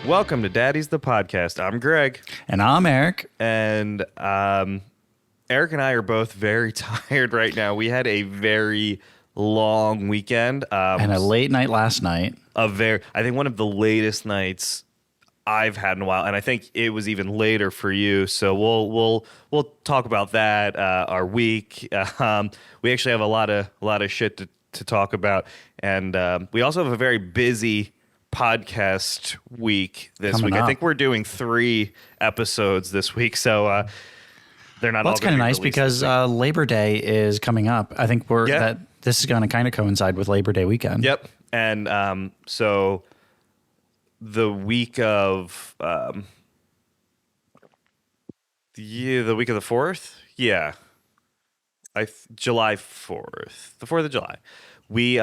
Welcome to Daddies, the podcast. I'm Greg. And I'm Eric. And Eric and I are both very tired right now. We had a very long weekend. And a late night last night. I think one of the latest nights I've had in a while. And I think it was even later for you. So we'll talk about that, our week. We actually have a lot of shit to talk about. And we also have a very busy podcast week this week. I think we're doing 3 episodes this week, so they're not. Well, that's kind of nice because Labor Day is coming up. I think this is going to kind of coincide with Labor Day weekend. Yep, and so the week of the week of the 4th, July 4th, the 4th of July, we.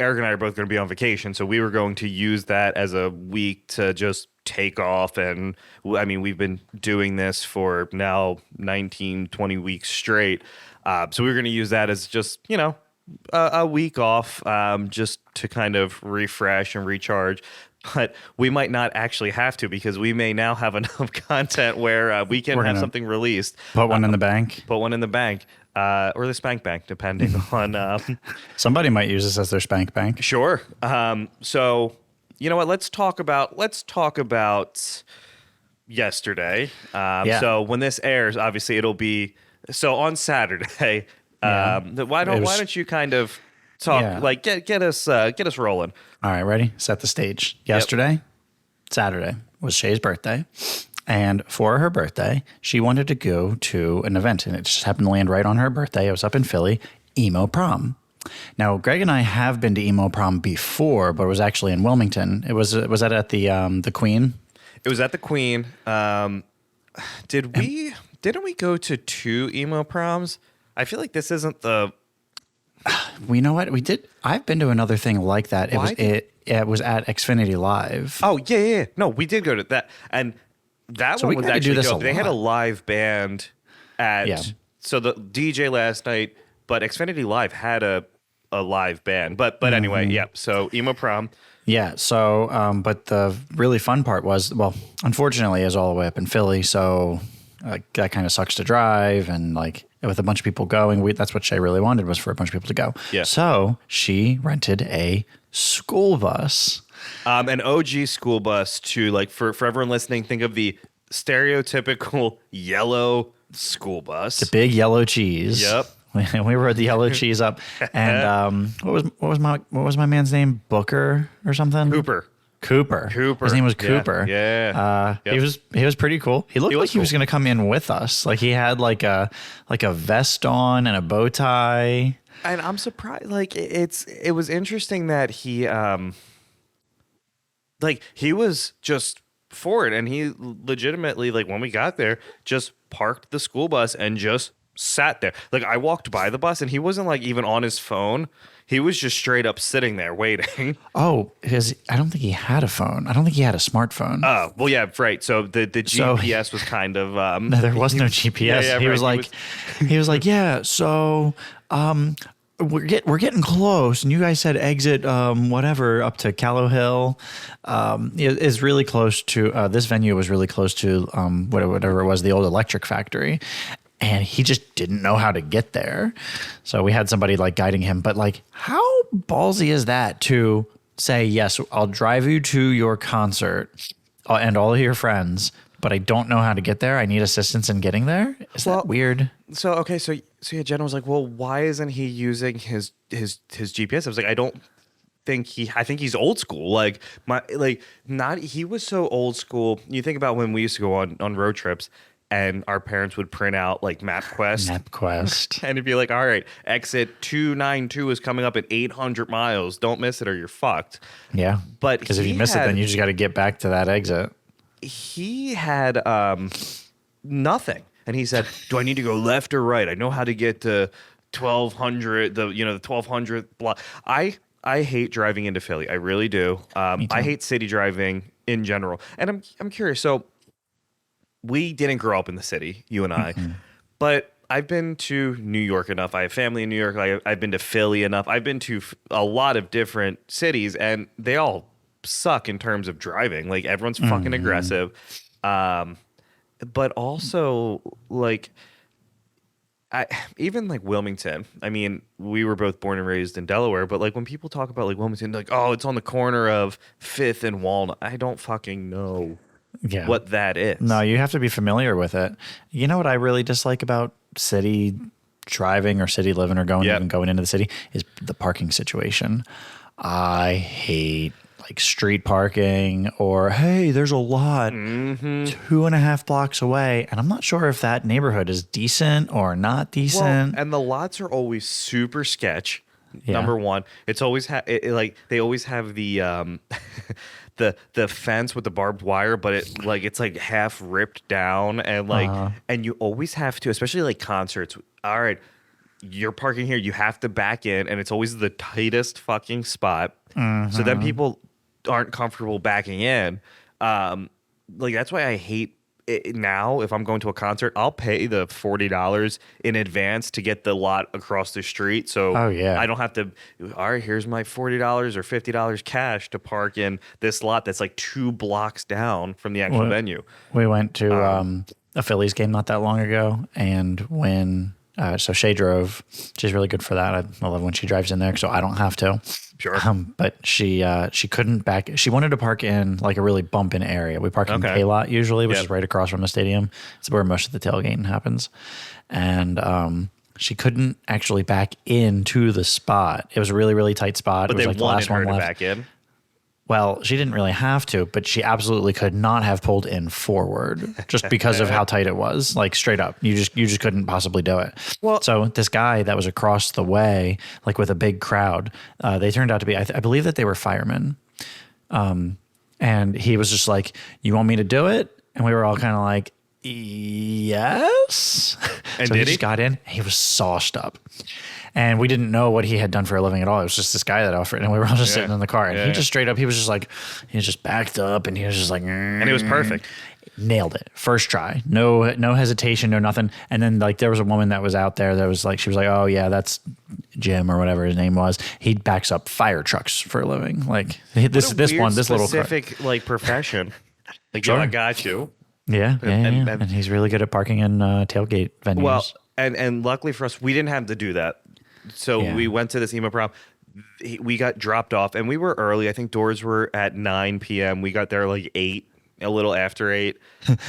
Eric and I are both going to be on vacation, so we were going to use that as a week to just take off. And I mean, we've been doing this for now 19, 20 weeks straight. So we were going to use that as just, a week off, just to kind of refresh and recharge. But we might not actually have to because we may now have enough content where we can have something released. Put one in the bank. Put one in the bank. Or the spank bank, depending on... Somebody might use this as their spank bank. Sure. So, you know what? Let's talk about yesterday. So when this airs, obviously it'll be... So on Saturday, why don't you kind of talk, get us rolling. All right, ready? Set the stage. Yesterday, Saturday, was Shay's birthday. And for her birthday, she wanted to go to an event, and it just happened to land right on her birthday. It was up in Philly, Emo Prom. Now, Greg and I have been to Emo Prom before, but it was actually in Wilmington. Was that at the Queen? It was at the Queen. Didn't we go to 2 Emo Proms? I feel like this isn't the... You know what? We did. I've been to another thing like that. It was at Xfinity Live. Oh, yeah. No, we did go to that. And... That one was actually dope. They had a live band so the DJ last night, but Xfinity Live had a live band. But anyway, so Emo Prom. Yeah, so but the really fun part was, well, unfortunately, it was all the way up in Philly, so that kind of sucks to drive, and with a bunch of people going, that's what Shay really wanted, was for a bunch of people to go. Yeah. So she rented a school bus. An OG school bus to, for everyone listening, think of the stereotypical yellow school bus. The big yellow cheese. Yep. We rode the yellow cheese up. And what was my man's name? Booker or something? Cooper. His name was Cooper. Yeah. Yep. He was pretty cool. He looked like he was going to come in with us. He had a vest on and a bow tie. And I'm surprised. It was interesting that he he was just for it, and he legitimately, when we got there, just parked the school bus and just sat there. I walked by the bus, and he wasn't even on his phone. He was just straight up sitting there waiting. Oh, because I don't think he had a phone. I don't think he had a smartphone. Oh, well, yeah, right. So the GPS was kind of... no, there was no GPS. Yeah, he was like, yeah, so... We're getting close, and you guys said exit whatever up to Callow Hill. Is really close to this venue was really close to whatever it was, the old electric factory, and he just didn't know how to get there. So we had somebody guiding him, but how ballsy is that to say, yes, I'll drive you to your concert and all of your friends, but I don't know how to get there. I need assistance in getting there. Is that weird? So Jenna was like, well, why isn't he using his GPS? I was like, I think he's old school. He was so old school. You think about when we used to go on road trips, and our parents would print out MapQuest. And it'd be like, all right, exit 292 is coming up at 800 miles. Don't miss it or you're fucked. Yeah. But because if you miss it, then you just got to get back to that exit. He had nothing. And he said, do I need to go left or right? I know how to get to 1200, the 1200 block. I hate driving into Philly. I really do. I hate city driving in general. And I'm curious. So we didn't grow up in the city, you and I, but I've been to New York enough. I have family in New York. I've been to Philly enough. I've been to a lot of different cities, and they all suck in terms of driving. Like everyone's fucking aggressive. Um, but also like I even like Wilmington. I mean, we were both born and raised in Delaware, but like when people talk about like Wilmington, like, oh, it's on the corner of Fifth and Walnut. I don't fucking know Yeah. what that No, is. you have to be familiar with it. You know what I really dislike about city driving or city living or Yep. even going into the city is the parking situation. I hate like street parking or hey, there's a lot 2.5 blocks away, and I'm not sure if that neighborhood is decent or not Well, decent. and the lots are always super sketch. Yeah. Number one, it's always like they always have the the fence with the barbed wire, but it's like half ripped down, and and you always have to, especially like concerts. All right, you're parking here, you have to back in, and it's always the tightest fucking spot. So then people aren't comfortable backing in. Like that's why I hate it now. If I'm going to a concert, I'll pay the $40 in advance to get the lot across the street. So Oh, yeah. I don't have to. All right, here's my $40 or $50 cash to park in this lot that's like 2 blocks down from the actual venue. We went to a Phillies game not that long ago, and when so Shay drove, she's really good for that. I love when she drives in there, so I don't have to. Sure. But she couldn't back. She wanted to park in like a really bump in area. We park in Okay. K lot usually, which Yep. is right across from the stadium. It's where most of the tailgating happens, and she couldn't actually back into the spot. It was a really really tight spot. But it was they like the wanted last her one to left. back in. Well, she didn't really have to, but she absolutely could not have pulled in forward just because of how tight it was. Like straight up, you just couldn't possibly do it. Well- so this guy that was across the way, like with a big crowd, they turned out to be. I believe that they were firemen, and he was just like, "You want me to do it?" And we were all kind of like, "Yes." And so did he he? just got in. He was sauced up. And we didn't know what he had done for a living at all. It was just this guy that offered, and we were all just sitting in the car. And he just straight up, he was just like, he was just backed up, and he was just like, And it was perfect. nailed it first try, no hesitation, no nothing. And then like there was a woman that was out there that was like, she was like, oh yeah, that's Jim or whatever his name was. He backs up fire trucks for a living. Like this What a weird little car. specific like profession. Like, yo, I got you. Yeah, And- and he's really good at parking in tailgate venues. Well, and luckily for us, we didn't have to do that. So Yeah. we went to this emo prom. We got dropped off, and we were early. I think doors were at 9 p.m. We got there like 8, a little after 8.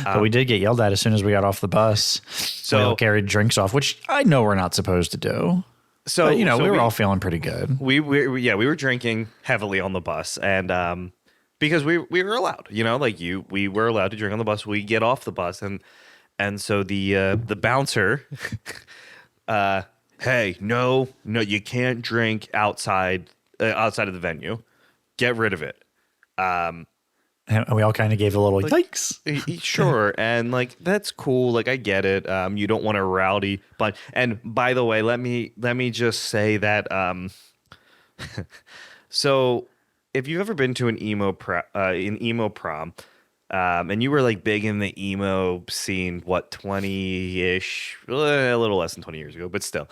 But we did get yelled at as soon as we got off the bus. So we all carried drinks off, which I know we're not supposed to do. So But, so we were all feeling pretty good. we were drinking heavily on the bus, and because we were allowed, like we were allowed to drink on the bus. We get off the bus, and so the bouncer, hey, no, you can't drink outside of the venue. Get rid of it. And we all kind of gave a little yikes. Sure, and like that's cool. Like I get it. You don't want a rowdy bunch. And by the way, let me just say that. So, if you've ever been to an emo prom, and you were like big in the emo scene, what 20-ish, a little less than 20 years ago, but still,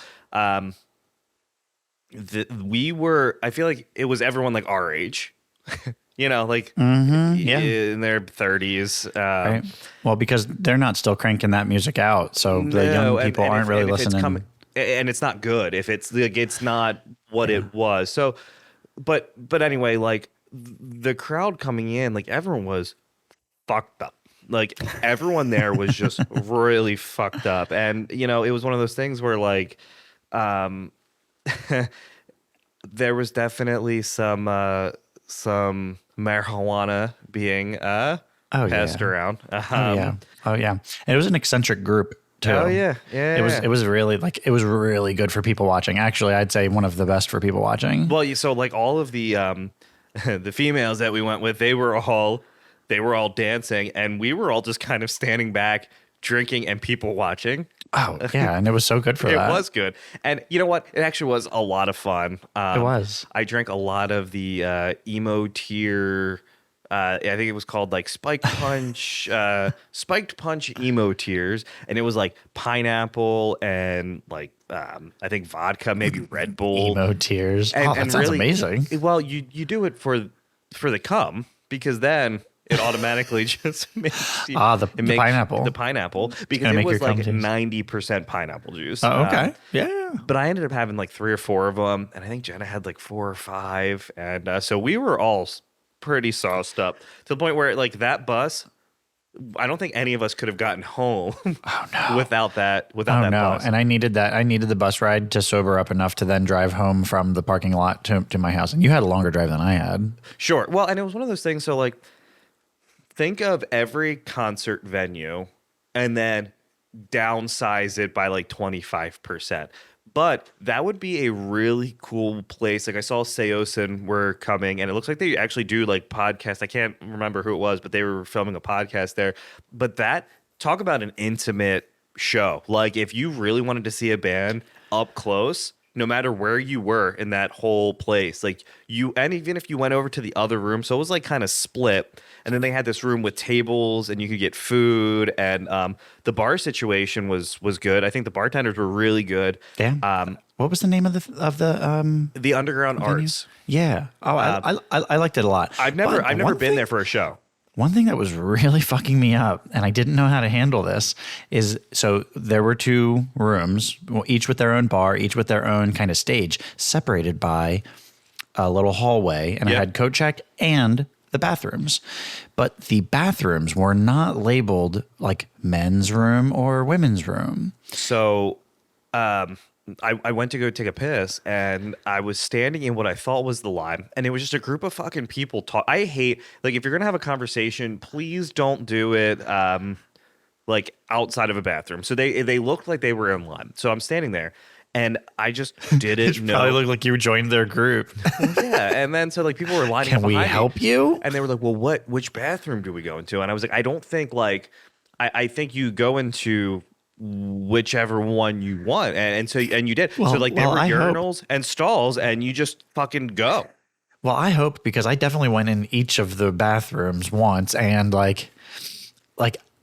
we were. I feel like it was everyone like our age. Like in their 30s. Right. Well, because they're not still cranking that music out, so the young people aren't really listening. And it's not good if it's like it's not what it was. So, but anyway, like the crowd coming in, like everyone was fucked up. Like everyone there was just really fucked up, and it was one of those things where like, there was definitely some marijuana being passed around. Oh yeah. And it was an eccentric group too. Oh yeah. It was really really good for people watching. Actually, I'd say one of the best for people watching. Well, so like all of the the females that we went with, they were all dancing, and we were all just kind of standing back, drinking, and people watching. Oh yeah, and it was so good for that. It was good, and you know what? It actually was a lot of fun. It was. I drank a lot of the emo tier. I think it was called like spiked punch emo tears, and it was like pineapple and like I think vodka, maybe Red Bull. Emo tears. And, that and sounds really, amazing. Well, you do it for for the cum, because then it automatically just makes the pineapple. the pineapple, because gonna it make was your cum like taste. 90% pineapple juice. Oh, okay. Yeah. But I ended up having like 3 or 4 of them, and I think Jenna had like 4 or 5, and so we were all pretty sauced up to the point where like that bus, I don't think any of us could have gotten home without that Oh that no. bus. And I needed that. I needed the bus ride to sober up enough to then drive home from the parking lot to my house. And you had a longer drive than I had. Sure. Well, and it was one of those things. So like, think of every concert venue and then downsize it by like 25%. But that would be a really cool place. Like I saw Seosin were coming, and it looks like they actually do like podcasts. I can't remember who it was, but they were filming a podcast there. But that, talk about an intimate show. Like if you really wanted to see a band up close, no matter where you were in that whole place, like and even if you went over to the other room, so it was like kind of split, and then they had this room with tables and you could get food, and the bar situation was good. I think the bartenders were really good. Damn. What was the name of The Underground venue? Arts. Yeah. Oh, I liked it a lot. I've never But been there for a show. One thing that was really fucking me up, and I didn't know how to handle this, is so there were 2 rooms, each with their own bar, each with their own kind of stage, separated by a little hallway, and I had coat check and the bathrooms. But the bathrooms were not labeled like men's room or women's room. So I went to go take a piss, and I was standing in what I thought was the line, and it was just a group of fucking people talk. I hate, like, if you're gonna have a conversation, please don't do it like outside of a bathroom. So they looked like they were in line. So I'm standing there, and I just didn't know. Probably looked like you joined their group. Yeah, and then so like people were lining Can up we behind me, help you? and they were like, "Well, which bathroom do we go into?" And I was like, "I don't think like, I think you go into whichever one you want," and so you did. So like there were urinals and stalls, and you just fucking go. Well, I hope, because I definitely went in each of the bathrooms once, and like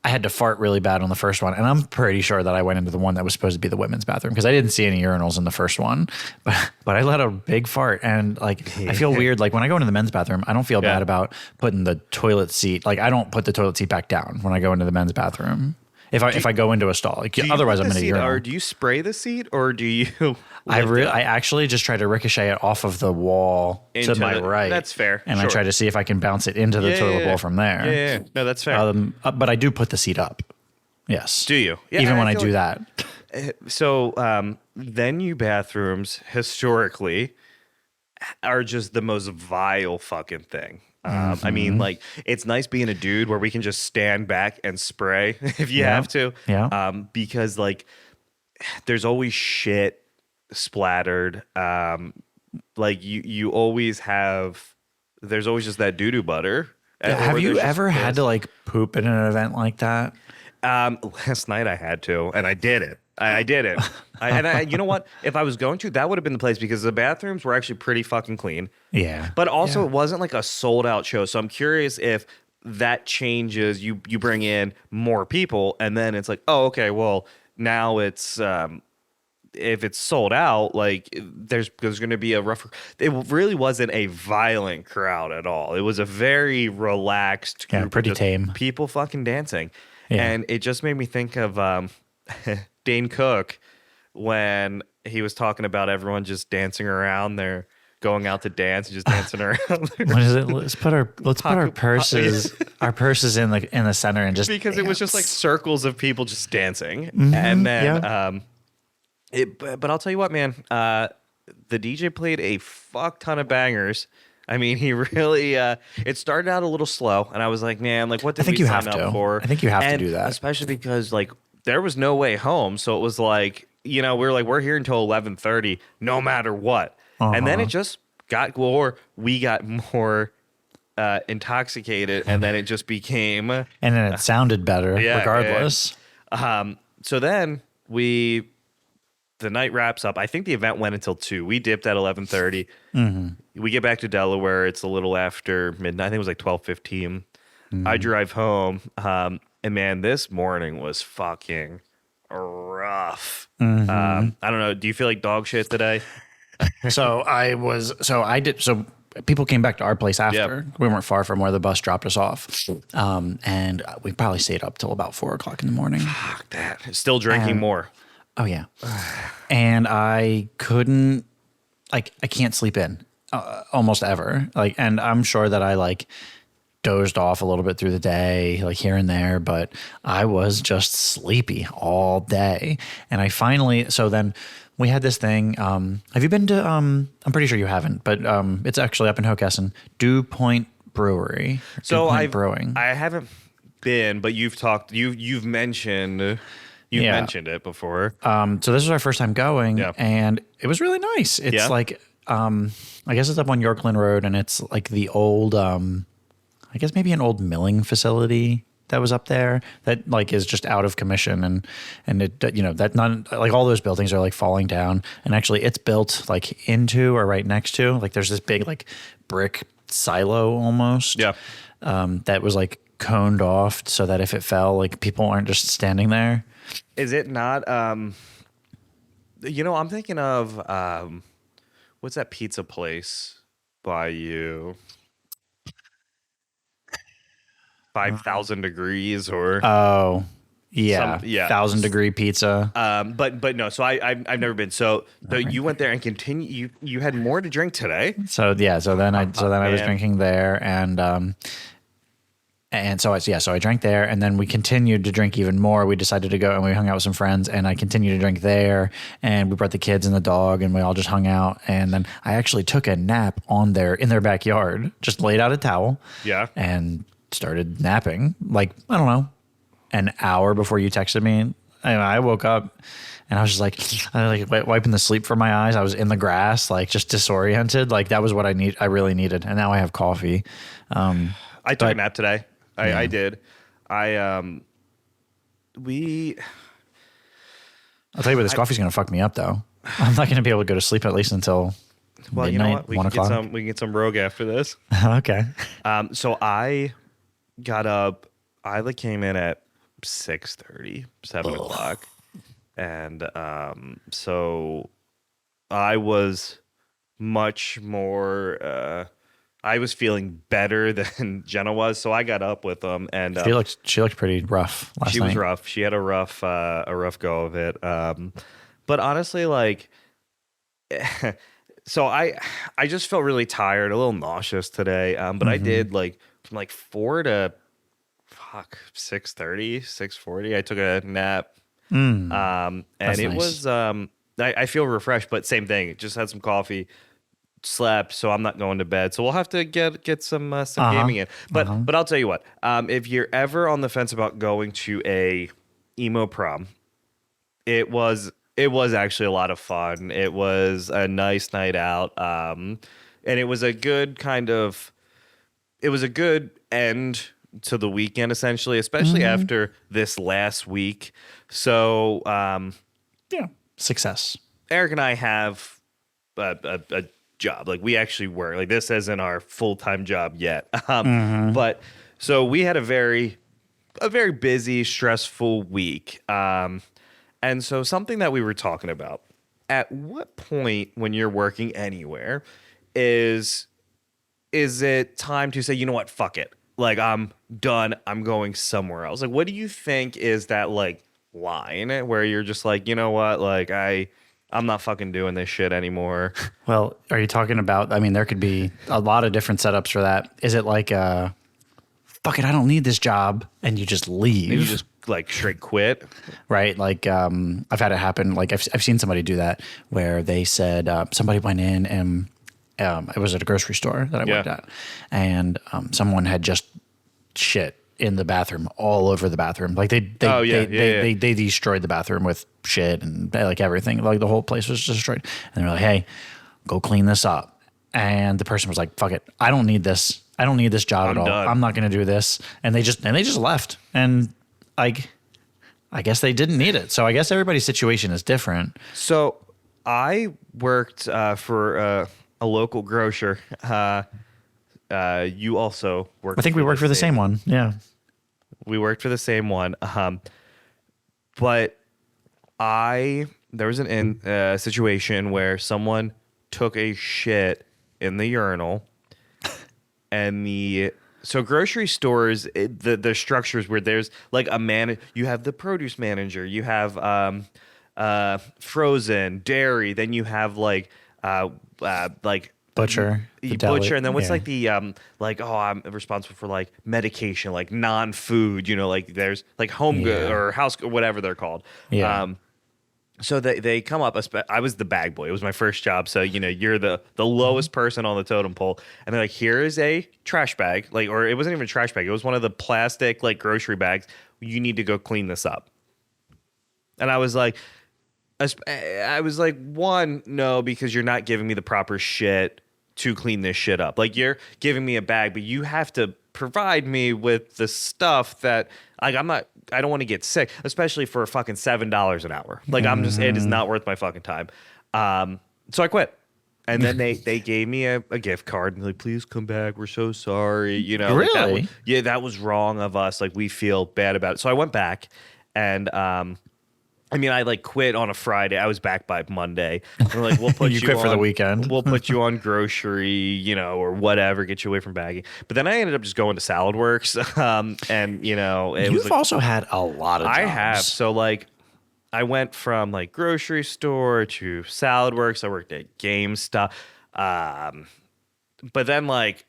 I had to fart really bad on the first one, and I'm pretty sure that I went into the one that was supposed to be the women's bathroom, because I didn't see any urinals in the first one, but I let a big fart, and like I feel weird. Like when I go into the men's bathroom, I don't feel bad about putting the toilet seat. Like I don't put the toilet seat back down when I go into the men's bathroom. If I go into a stall, like otherwise I'm in a urinal. Or do you spray the seat, or do you? I actually just try to ricochet it off of the wall to my right. That's fair. And I try to see if I can bounce it into the toilet bowl from there. Yeah. No, that's fair. But I do put the seat up. Yes. Do you? Yeah, even when I do that. So venue bathrooms historically are just the most vile fucking thing. I mean, like, it's nice being a dude where we can just stand back and spray if you have to. Yeah. Because like there's always shit splattered. Like you always have. There's always just that doo-doo butter. Have you ever had to like poop in an event like that? Last night I had to, and I did it. I did it. You know what? If I was going to, that would have been the place, because the bathrooms were actually pretty fucking clean. Yeah. But also, it wasn't like a sold out show. So I'm curious if that changes. You bring in more people, and then it's like, oh, okay, well, now it's if it's sold out, like there's going to be a rougher. It really wasn't a violent crowd at all. It was a very relaxed group, pretty tame people fucking dancing, Yeah. and it just made me think of Dane Cook when he was talking about everyone just dancing around. They're going out to dance and just dancing around. What is it? Let's put our purses in the center and just because dance. It was just like circles of people just dancing, and then But I'll tell you what, man. The DJ played a fuck ton of bangers. I mean, he really. It started out a little slow, and I was like, man, like what did we sign up for? I think you have to do that, especially because like there was no way home, so it was like, you know, we're here until 11:30, no matter what. And then it just got, or we got more intoxicated, and then it just became, and then it sounded better regardless. Yeah. So then the night wraps up. I think the event went until 2. We dipped at 11:30. We get back to Delaware. It's a little after midnight. I think it was like 12:15. I drive home, and man, this morning was fucking rough. I don't know. Do you feel like dog shit today? So people came back to our place after. Yep. We weren't far from where the bus dropped us off. And we probably stayed up till about 4 o'clock in the morning. Fuck that. Still drinking more. Oh yeah. And I couldn't, like, I can't sleep in almost ever. Like, and I'm sure that I like dozed off a little bit through the day, like here and there, but I was just sleepy all day. And I finally, so then we had this thing. Have you been to, I'm pretty sure you haven't, but it's actually up in Hockessin, Dew Point Brewery. So Dew Point Brewing. I haven't been, but you've mentioned mentioned it before. So this was our first time going, Yeah. and it was really nice. It's Yeah. like, I guess it's up on Yorkland Road, and it's like the old, I guess maybe an old milling facility that was up there that like is just out of commission, and it, you know, that not like all those buildings are like falling down, and actually it's built like into or right next to, like there's this big like brick silo almost, Yeah. that was like coned off so that if it fell, like people aren't just standing there. Is it not? You know, I'm thinking of what's that pizza place by you? 5,000 degrees or Oh, yeah, yeah. 1,000-degree pizza. but no. So I've never been. So you went there and continue. You had more to drink today. So yeah, so then I was Man. drinking there, and so I drank there, and then we continued to drink even more. We decided to go and we hung out with some friends, and I continued to drink there, and we brought the kids and the dog, and we all just hung out. And then I actually took a nap in their backyard, just laid out a towel, Yeah. and started napping. Like, I don't know, an hour before you texted me. I woke up and I was just like wiping the sleep from my eyes. I was in the grass, like just disoriented. Like that was what I really needed. And now I have coffee. I took a nap today. I did. I'll tell you what, this coffee's going to fuck me up though. I'm not going to be able to go to sleep at least until midnight, you know what? We 1 can get o'clock. we can get some Rogue after this. Okay. So I got up. I came in at 6:30, 7 o'clock, and so I was much more. I was feeling better than Jenna was, so I got up with them, and She looked pretty rough last night. she was rough. She had a rough go of it. But honestly, like, so I just felt really tired, a little nauseous today. But I did from 4 to 6:30, 6:40. I took a nap. And That's it nice. was I feel refreshed, but same thing. Just had some coffee, slept, so I'm not going to bed. So we'll have to get some gaming in. But I'll tell you what, if you're ever on the fence about going to a emo prom, it was actually a lot of fun. It was a nice night out, and it was a good end to the weekend, essentially, especially after this last week. So Yeah. Success. Eric and I have a job. Like, we actually work. Like, this isn't our full-time job yet. But so we had a very busy, stressful week. And so something that we were talking about, at what point when you're working anywhere is it time to say, you know what, fuck it. Like, I'm done. I'm going somewhere else. Like, what do you think is that like line where you're just like, you know what, like I'm not fucking doing this shit anymore. Well, are you talking about, I mean, there could be a lot of different setups for that. Is it like, fuck it, I don't need this job, and you just leave? You just like straight quit. Right? Like, I've had it happen. Like, I've seen somebody do that where they said somebody went in and it was at a grocery store that I worked at, and someone had just shit in the bathroom, all over the bathroom. Like they destroyed the bathroom with shit and like everything. Like the whole place was destroyed. And they're like, "Hey, go clean this up." And the person was like, "Fuck it, I don't need this. I don't need this job at all. done. I'm not going to do this." And they just left. And like, I guess they didn't need it. So I guess everybody's situation is different. So I worked for a local grocer. You also worked. I think we worked for the same one. Yeah. We worked for the same one. But there was a situation where someone took a shit in the urinal and so grocery stores, the structures where there's like you have the produce manager, you have frozen dairy, then you have like Butcher, the deli. butcher, and then what's Yeah. like the like, oh, I'm responsible for like medication, like non-food, like there's like home good Yeah. or house, whatever they're called. Yeah. So they come up. I was the bag boy. It was my first job. So you're the lowest person on the totem pole, and they're like, "Here is a trash bag." Like, or it wasn't even a trash bag. It was one of the plastic like grocery bags. You need to go clean this up. And I was like, one, no, because you're not giving me the proper shit to clean this shit up. Like, you're giving me a bag, but you have to provide me with the stuff that like I don't want to get sick, especially for fucking $7 an hour. Like, it is not worth my fucking time. So I quit. And then they gave me a gift card and like, please come back. We're so sorry. Really? That was wrong of us. Like, we feel bad about it. So I went back and I mean, I like quit on a Friday. I was back by Monday. They're like, we'll put You you quit on, for the weekend. We'll put you on grocery, or whatever, get you away from bagging. But then I ended up just going to Salad Works. And it was You've also had a lot of jobs. I have. So like I went from like grocery store to Salad Works. I worked at GameStop. But then like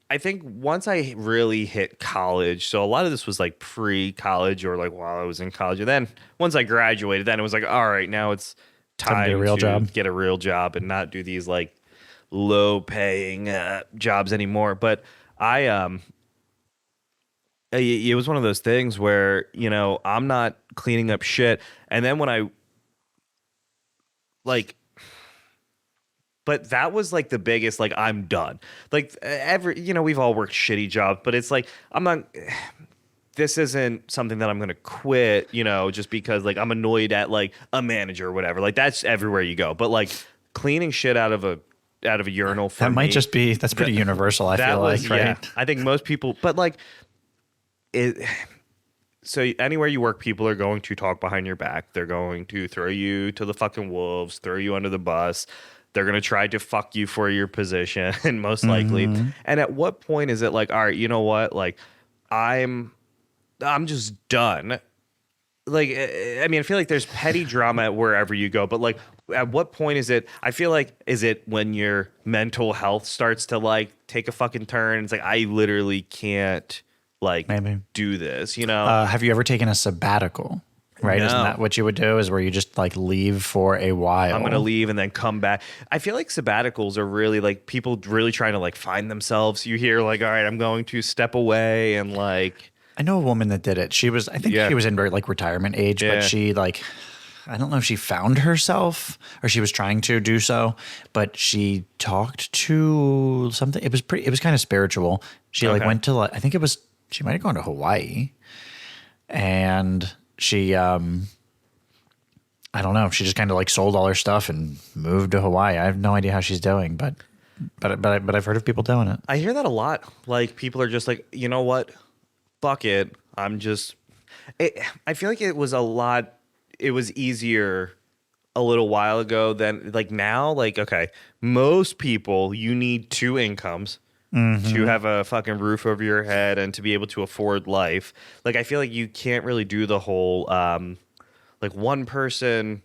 I think once I really hit college, so a lot of this was like pre-college or like while I was in college. And then once I graduated, then it was like, all right, now it's time to get a real job and not do these like low-paying jobs anymore. But it was one of those things where, I'm not cleaning up shit. And then when I like, but that was like the biggest, like, I'm done. Like we've all worked shitty jobs, but it's like, this isn't something that I'm going to quit, just because like I'm annoyed at like a manager or whatever. Like, that's everywhere you go. But like cleaning shit out of a urinal for That might me, just be, that's pretty universal, I feel like, right? yeah, I think most people, but like so anywhere you work, people are going to talk behind your back. They're going to throw you to the fucking wolves, throw you under the bus. They're going to try to fuck you for your position, and most likely. And at what point is it like, all right, you know what? Like, I'm just done. Like, I mean, I feel like there's petty drama wherever you go, but like, at what point is it? I feel like, is it when your mental health starts to like take a fucking turn? It's like, I literally can't like Maybe do this, have you ever taken a sabbatical? Right? No. Isn't that what you would do? Is where you just like leave for a while? I'm going to leave and then come back. I feel like sabbaticals are really like people really trying to like find themselves. You hear like, all right, I'm going to step away and like. I know a woman that did it. She was, I think she was in like retirement age, but she like, I don't know if she found herself or she was trying to do so, but she talked to something. It was kind of spiritual. She like went to like, I think she might have gone to Hawaii, and she, I don't know. She just kind of like sold all her stuff and moved to Hawaii. I have no idea how she's doing, but I've heard of people doing it. I hear that a lot. Like, people are just like, you know what? Fuck it. I feel like it was easier a little while ago than like now. Like, okay, most people, you need two incomes to have a fucking roof over your head and to be able to afford life. Like, I feel like you can't really do the whole like one person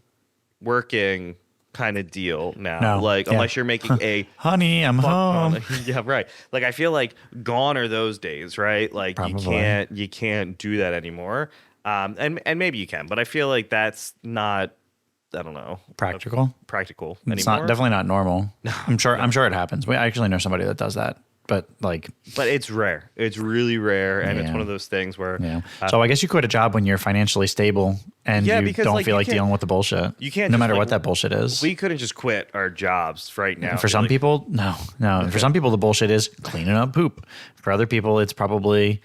working kind of deal now. No. Like, unless you're making a Honey, I'm home. yeah, right. Like, I feel like gone are those days, right? Like, Probably. you can't do that anymore. And maybe you can, but I feel like that's not, I don't know, Practical. practical It's anymore. definitely not normal. I'm sure it happens. I actually know somebody that does that, but like, But it's rare. It's really rare, and it's Yeah. one of those things where yeah. So I guess you quit a job when you're financially stable and Yeah, you because, don't like, feel you like can't- dealing with the bullshit. you can't no just, matter like, what that bullshit is. we couldn't just quit our jobs right now. For some people, no. For some people, the bullshit is cleaning up poop. For other people, it's probably,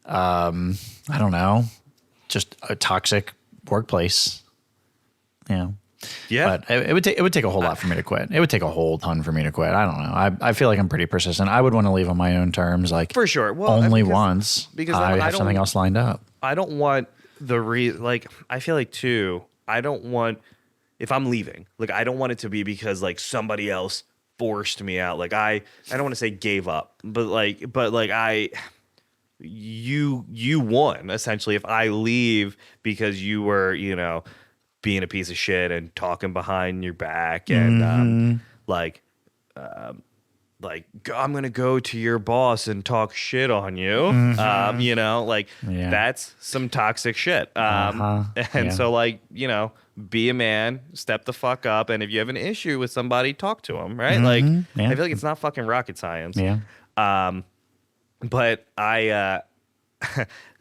I don't know, just a toxic workplace. Yeah. Yeah. But it would take a whole lot for me to quit. It would take a whole ton for me to quit. I don't know. I feel like I'm pretty persistent. I would want to leave on my own terms, like For sure. Well, only because- once. because I I have something don't- else lined up. I don't want like, I feel like too, I don't want, if I'm leaving, like, I don't want it to be because like somebody else forced me out. Like I don't want to say gave up, but you won essentially if I leave because you were, being a piece of shit and talking behind your back and I'm gonna go to your boss and talk shit on you. That's some toxic shit. So be a man, step the fuck up, and if you have an issue with somebody, talk to them, right? I feel like it's not fucking rocket science. But I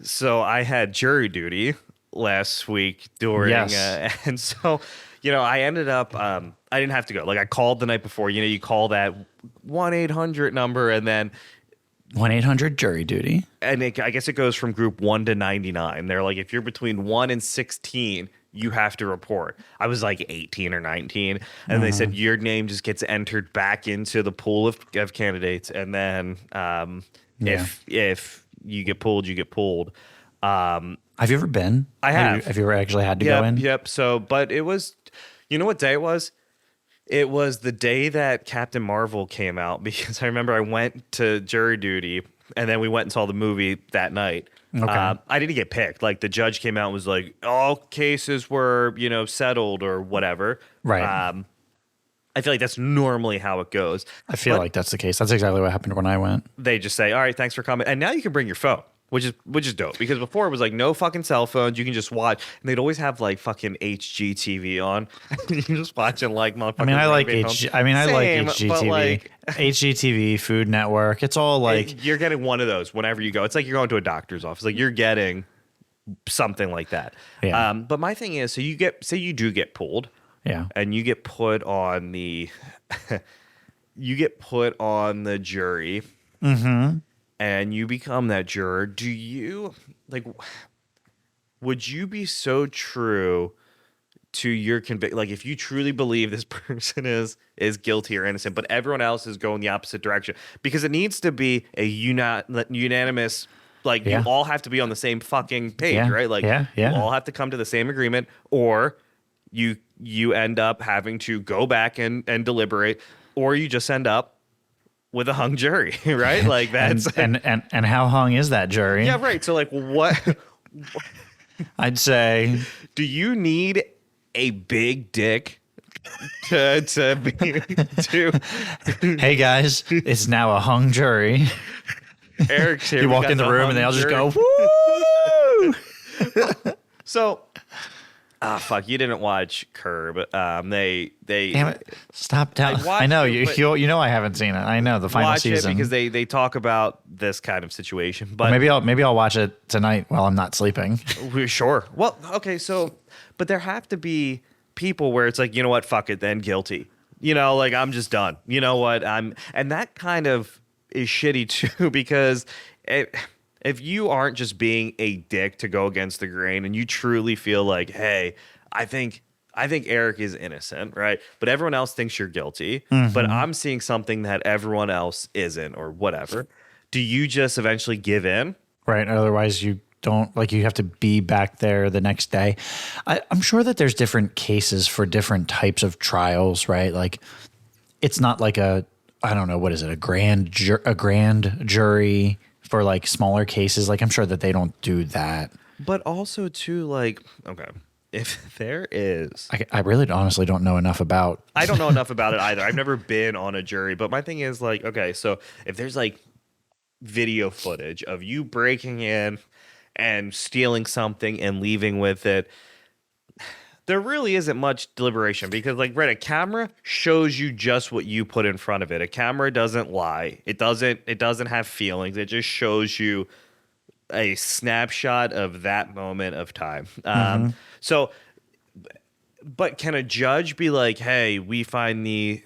so I had jury duty last week during and so I ended up I didn't have to go. Like I called the night before. You call that 1-800 number and then 1-800 jury duty. And I guess it goes from group 1 to 99. They're like, if you're between 1 and 16, you have to report. I was like 18 or 19, and they said your name just gets entered back into the pool of candidates, and then if you get pulled, you get pulled. Have you ever been? I have. Have you ever actually had to go in? Yep. So, but it was, you know what day it was? It was the day that Captain Marvel came out, because I remember I went to jury duty and then we went and saw the movie that night. Okay. I didn't get picked. Like the judge came out and was like, all cases were, settled or whatever. Right. I feel like that's normally how it goes. I feel like that's the case. That's exactly what happened when I went. They just say, all right, thanks for coming. And now you can bring your phone. Which is dope, because before it was like no fucking cell phones. You can just watch, and they'd always have like fucking HGTV on. You can just watching like motherfucking. I like HGTV, but like HGTV, Food Network. It's all like you're getting one of those whenever you go. It's like you're going to a doctor's office. Like you're getting something like that. Yeah. But my thing is, so you do get pulled. Yeah. And you get put on the, jury. Mm-hmm. And you become that juror. Do you would you be so true to your conviction? Like if you truly believe this person is guilty or innocent, but everyone else is going the opposite direction, because it needs to be a unanimous, you all have to be on the same fucking page, right? You all have to come to the same agreement, or you end up having to go back and deliberate, or you just end up with a hung jury, right? Like that's and how hung is that jury? Yeah, right. So what I'd say, do you need a big dick to be to hey guys, it's now a hung jury. Eric's here. You walk in the room and they all just go, woo! So fuck, you didn't watch Curb. They damn it. Stop telling. I know you know I haven't seen it. I know the final season. It because they talk about this kind of situation. But maybe I'll watch it tonight while I'm not sleeping. Sure. Well, okay, so but there have to be people where it's like, you know what, fuck it, then guilty. I'm just done. You know what? And that kind of is shitty too, because if you aren't just being a dick to go against the grain, and you truly feel like, hey, I think Eric is innocent, right? But everyone else thinks you're guilty, but I'm seeing something that everyone else isn't, or whatever. Do you just eventually give in? Right. Otherwise you don't, you have to be back there the next day. I'm sure that there's different cases for different types of trials, right? Like it's not like I don't know, what is it? A grand jury for smaller cases. I'm sure that they don't do that. But also too, okay, if there is, I really honestly don't know enough about. I don't know enough about it either. I've never been on a jury, but my thing is okay, so if there's video footage of you breaking in and stealing something and leaving with it, there really isn't much deliberation, because a camera shows you just what you put in front of it. A camera doesn't lie. It doesn't have feelings. It just shows you a snapshot of that moment of time. So, but can a judge be like, hey, we find we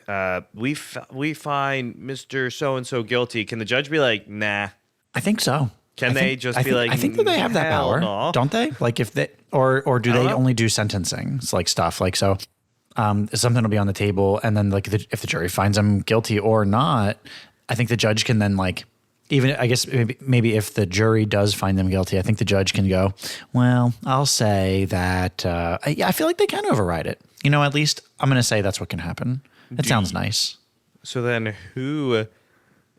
find Mr. So-and-so guilty. Can the judge be like, nah? I think so. Can they just be like, I think that they have that power, don't they? If they, or do they only do sentencing? It's stuff so. Something will be on the table, and then if the jury finds them guilty or not, I think the judge can then even, I guess maybe if the jury does find them guilty, I think the judge can go, well, I'll say that I feel like they can override it. At least I'm going to say that's what can happen. It sounds nice. So then who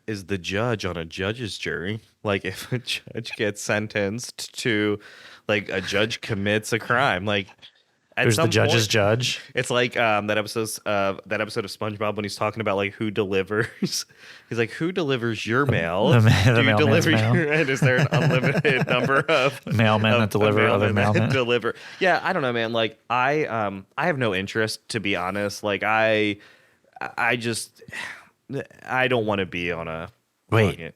is the judge on a judge's jury? Like if a judge gets sentenced to like a judge commits a crime, like at Who's the some judge's point judge? it's like that episode of SpongeBob when he's talking about like who delivers. He's like, who delivers your mail? The Do you mailman's deliver mail. your and is there an unlimited number of Mailmen that deliver other mailmen that mailmen. deliver? Yeah, I don't know, man. Like I have no interest to be honest. Like I just I don't want to be on a Wait, fucking-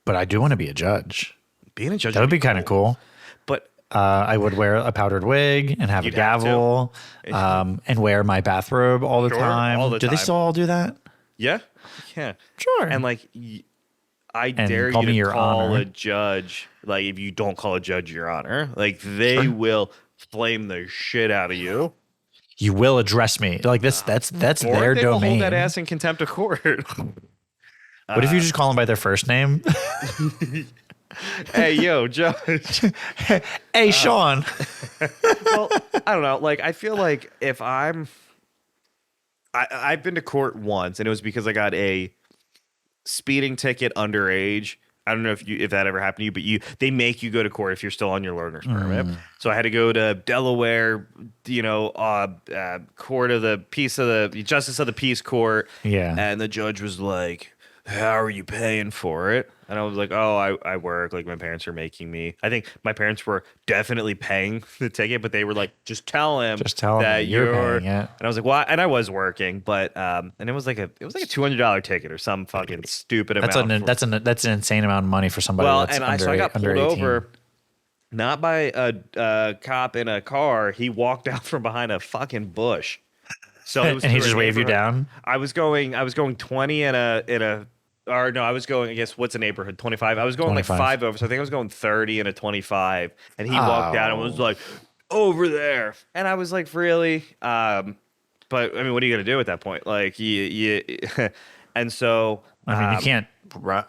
but I do want to be a judge. being a judge That would be kind of cool. But I would wear a powdered wig and have You'd a have to. gavel, and wear my bathrobe all the Sure, time. all the Do they time. still all do that? yeah, yeah, Sure. and like I dare call you me to your call honor. a judge. Like if you don't call a judge your honor, like they will flame the shit out of you. You will address me like this. That's Or their they will domain. hold that ass in contempt of court. What if you just call them by their first name? Hey, yo, judge. Hey, Sean. Well, I don't know. Like, I feel like if I've been to court once, and it was because I got a speeding ticket underage. I don't know if that ever happened to you, but they make you go to court if you're still on your learner's permit. So I had to go to Delaware, court of the peace of the justice of the peace court. Yeah. And the judge was like, how are you paying for it? And I was like, oh, I work. Like my parents are making me. I think my parents were definitely paying the ticket, but they were like, just tell him that you're paying it. And I was like, well, and I was working, but and it was like a $200 ticket or some fucking stupid amount. That's an insane amount of money for somebody. Well, that's and so I got pulled under 18. over, not by a cop in a car. He walked out from behind a fucking bush. So it was And he through a just waved you neighborhood. down. I was going 20 or no, I was going, I guess, what's a neighborhood? 25. I was going 25. like 5 over, so I think I was going 30 and a 25. And he walked out and was like, over there. And I was like, really? But I mean, what are you going to do at that point? Like, and so. I mean, you can't.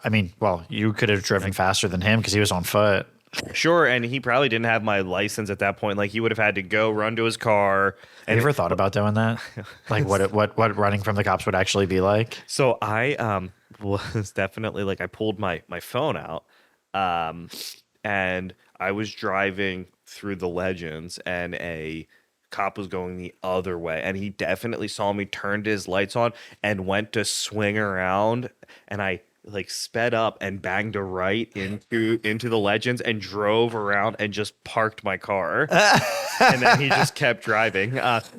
I mean, well, you could have driven faster than him because he was on foot. Sure, and he probably didn't have my license at that point. Like he would have had to go run to his car. Have you ever thought about doing that? Like what running from the cops would actually be like? So I was definitely like I pulled my phone out, and I was driving through the Legends, and a cop was going the other way, and he definitely saw me, turned his lights on, and went to swing around, and I like sped up and banged a right into the Legends and drove around and just parked my car. And then he just kept driving.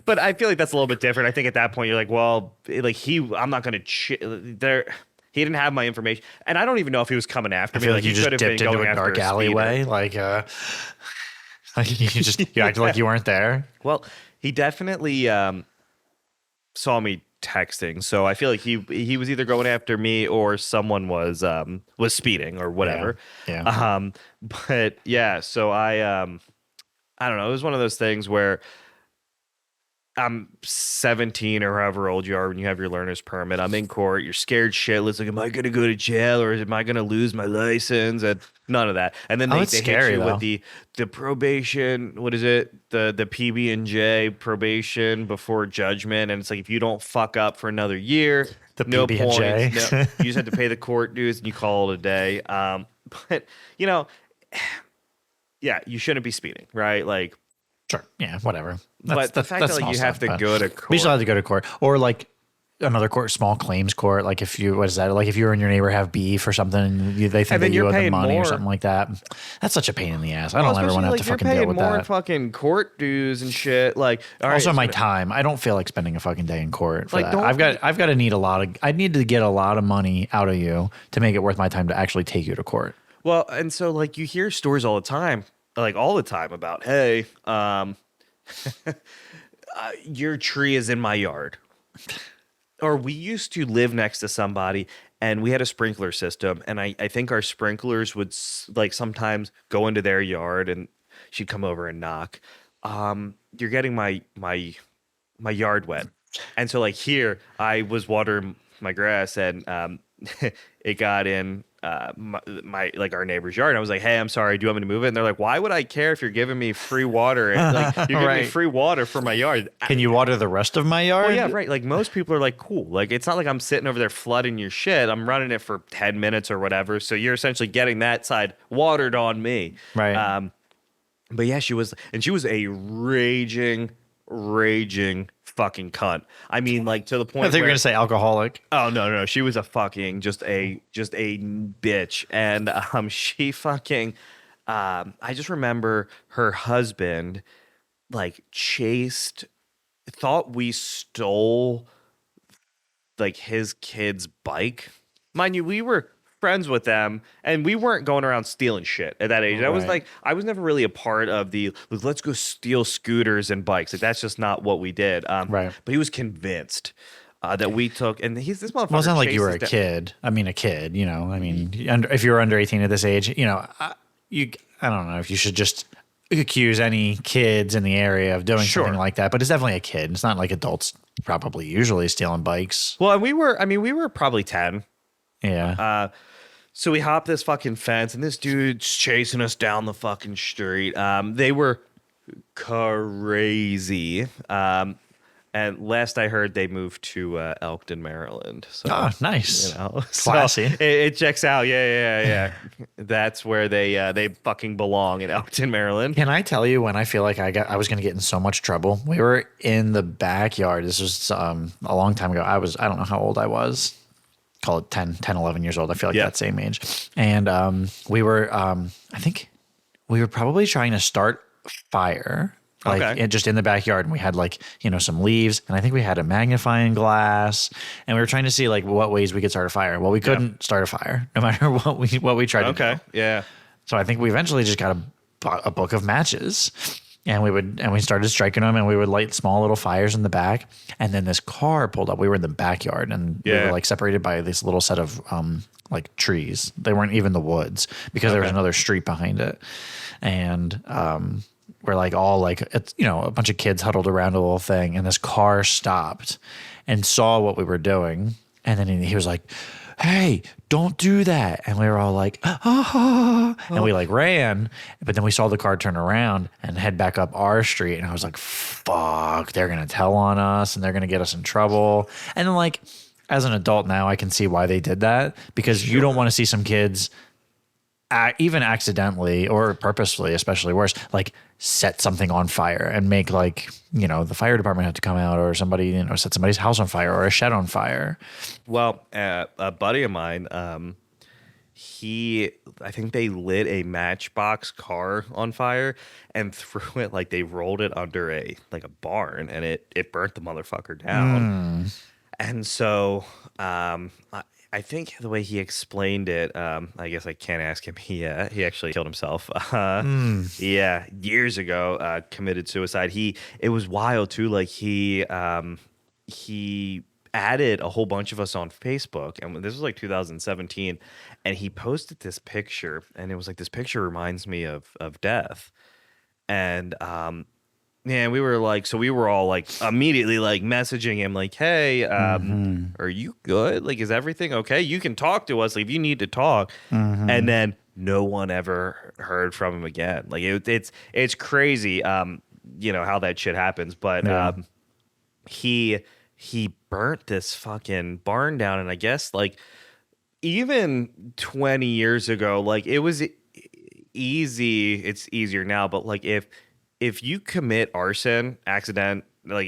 But I feel like that's a little bit different. I think at that point you're like, well, like I'm not going to there. He didn't have my information, and I don't even know if he was coming after I me. feel Like like you he just could have been dipped into going a after dark a speeder. alleyway, like you acted like you weren't there. Well, he definitely saw me texting, so I feel like he was either going after me or someone was speeding or whatever. Yeah. But yeah, so I don't know. It was one of those things where I'm 17 or however old you are when you have your learner's permit. I'm in court. You're scared shitless. Like, am I going to go to jail or am I going to lose my license? And none of that. And then they it's hit scary, you though. with the probation. What is it? The PB&J probation before judgment. And it's like, if you don't fuck up for another year, The no PB&J. points. No, you just have to pay the court dues and you call it a day. But yeah, you shouldn't be speeding, right? Like, Sure. Yeah. Whatever. but the fact that like, small you have stuff, to but go to court. We still have to go to court, or like another court, small claims court. Like if you, what is that? Like if you and your neighbor have beef or something, and they think And then that you you're owe them paying money or more. something like that. That's such a pain in the ass. I don't ever Especially, want to have like, to you're fucking deal paying with more in that. fucking court dues and shit. Like, all right, Also, it's my gonna- time. I don't feel like spending a fucking day in court for Like, that. don't I've got to need a lot of. I need to get a lot of money out of you to make it worth my time to actually take you to court. Well, and so like you hear stories all the time, about, hey, your tree is in my yard. Or we used to live next to somebody and we had a sprinkler system, and I think our sprinklers would like sometimes go into their yard and she'd come over and knock. You're getting my yard wet. And so like here I was watering my grass, and it got in my like our neighbor's yard. And I was like, "Hey, I'm sorry. Do you want me to move it?" And they're like, "Why would I care if you're giving me free water? Like you're giving me Right. free water for my yard." Can you water the rest of my yard? Well, yeah, right. Like most people are like, cool. Like it's not like I'm sitting over there flooding your shit. I'm running it for 10 minutes or whatever. So you're essentially getting that side watered on me. Right. But yeah, she was a raging fucking cunt. I mean, like to the I point think you're where, gonna say alcoholic. oh no, she was a fucking just a bitch. And she fucking I just remember her husband like chased thought we stole like his kid's bike. Mind you, we were friends with them and we weren't going around stealing shit at that age. I was Right. like, I was never really a part of the like, let's go steal scooters and bikes. Like that's just not what we did. Right. But he was convinced that we took, and he's this motherfucker. Well, it's not like you were a chases down- kid. I mean, a kid. You know. I mean, if you were under 18 at this age, you know, I don't know if you should just accuse any kids in the area of doing Sure. something like that. But it's definitely a kid. It's not like adults probably usually stealing bikes. Well, and we were probably 10. Yeah. So we hop this fucking fence, and this dude's chasing us down the fucking street. They were crazy. And last I heard, they moved to Elkton, Maryland. So, Oh, nice. you know, Classy. So it checks out. Yeah. That's where they fucking belong in Elkton, Maryland. Can I tell you when I feel like I was going to get in so much trouble? We were in the backyard. This was a long time ago. I don't know how old I was. Call it 10, 11 years old. I feel like Yeah. that same age. And we were, I think we were probably trying to start fire. Like Okay. just in the backyard, and we had like, you know, some leaves, and I think we had a magnifying glass, and we were trying to see like what ways we could start a fire. Well, we couldn't start a fire no matter what we tried to do. Okay. Yeah. So I think we eventually just got a book of matches, and we started striking them, and we would light small little fires in the back. And then this car pulled up. We were in the backyard, and we Yeah. were like separated by this little set of like trees. They weren't even the woods because there was another street behind it, and we're like all like it's, you know, a bunch of kids huddled around a little thing, and this car stopped and saw what we were doing, and then he was like, "Hey, don't do that." And we were all like, "Ah." And we like ran, but then we saw the car turn around and head back up our street. And I was like, fuck, they're going to tell on us and they're going to get us in trouble. And then like, as an adult now, I can see why they did that, because you don't want to see some kids even accidentally or purposefully, especially worse, like set something on fire and make like, you know, the fire department have to come out, or somebody, you know, set somebody's house on fire or a shed on fire. Well, a buddy of mine, I think they lit a Matchbox car on fire and threw it, like they rolled it under a barn, and it burnt the motherfucker down. And so I think the way he explained it, I guess I can't ask him. He actually killed himself. Yeah, years ago, committed suicide. It was wild too. Like he added a whole bunch of us on Facebook, and this was like 2017, and he posted this picture, and it was like, this picture reminds me of death. And yeah, we were like, so we were all like immediately like messaging him like, "Hey, are you good? Like, is everything okay? You can talk to us, like, if you need to talk." And then no one ever heard from him again. Like it's crazy, you know, how that shit happens. But he burnt this fucking barn down, and I guess like even 20 years ago, like it was easy. It's easier now, but like if you commit arson accidentally, like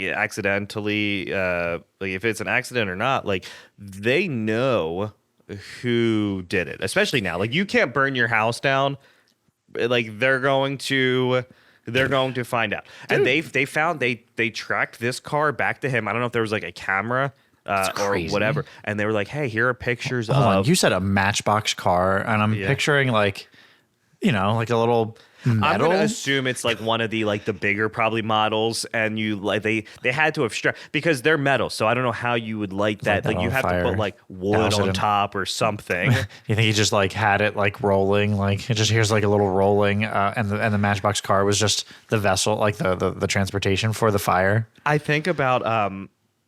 if it's an accident or not, like they know who did it, especially now. Like you can't burn your house down. Like they're going to find out. And they tracked this car back to him. I don't know if there was like a camera or crazy. whatever. And they were like, "Hey, here are pictures Hold on, of." you said a Matchbox car, and I'm picturing like, you know, like a little I'm metal. gonna assume it's like one of the bigger probably models, and you like they had to have because they're metal, so I don't know how you would light that. that Like you on have to fire. put like wood Douse it on in- top or something. You think he just like had it like rolling, like it just hears like a little rolling, and the Matchbox car was just the vessel, like the transportation for the fire. I think about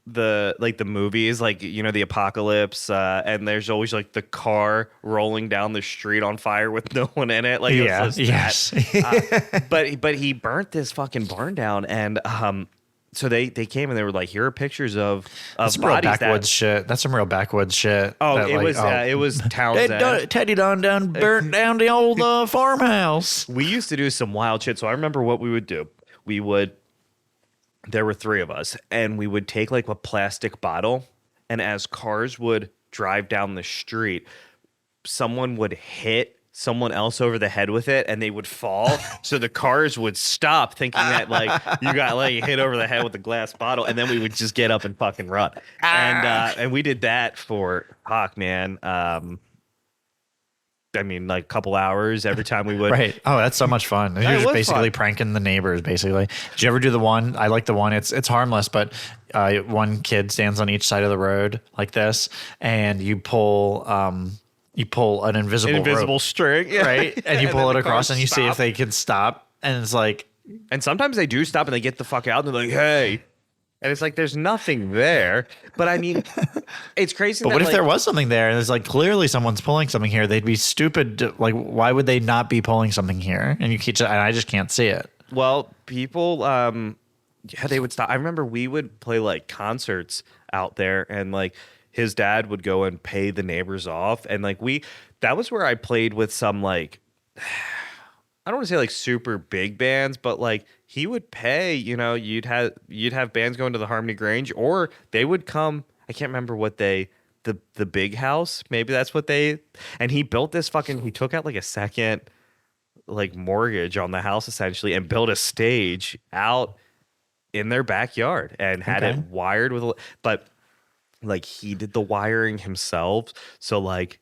the movies, like the apocalypse, and there's always like the car rolling down the street on fire with no one in it. Like it Yeah. was just Yes. that. But he burnt this fucking barn down, and so they came and they were like, here are pictures of That's some real bodies backwoods shit. That's some real backwoods shit. Oh, that, it was Townsend. Teddy done burnt down the old farmhouse. We used to do some wild shit. So I remember what we would do. There were three of us, and we would take like a plastic bottle, and as cars would drive down the street, someone would hit someone else over the head with it, and they would fall. So the cars would stop, thinking that like you got like hit over the head with a glass bottle, and then we would just get up and fucking run. And we did that for man. I mean, like a couple hours every time we would. Right. Oh, that's so much fun. You're just basically pranking the neighbors, basically. Did you ever do the one? I like the one. It's harmless, but one kid stands on each side of the road like this, and you pull an invisible rope, string, yeah. right? And you pull it across, and you see if they can stop. And it's like, and sometimes they do stop, and they get the fuck out, and they're like, "Hey." And it's like, there's nothing there. But I mean, it's crazy. But what if there was something there and there's like clearly someone's pulling something here? They'd be stupid. Like, why would they not be pulling something here? And and I just can't see it. Well, people, they would stop. I remember we would play like concerts out there, and like his dad would go and pay the neighbors off. And like that was where I played with some like, I don't want to say like super big bands, but like he would pay, you'd have bands going to the Harmony Grange, or they would come. I can't remember what the big house, maybe that's what and he built this he took out like a second like mortgage on the house essentially, and built a stage out in their backyard and had it wired but like he did the wiring himself. So like,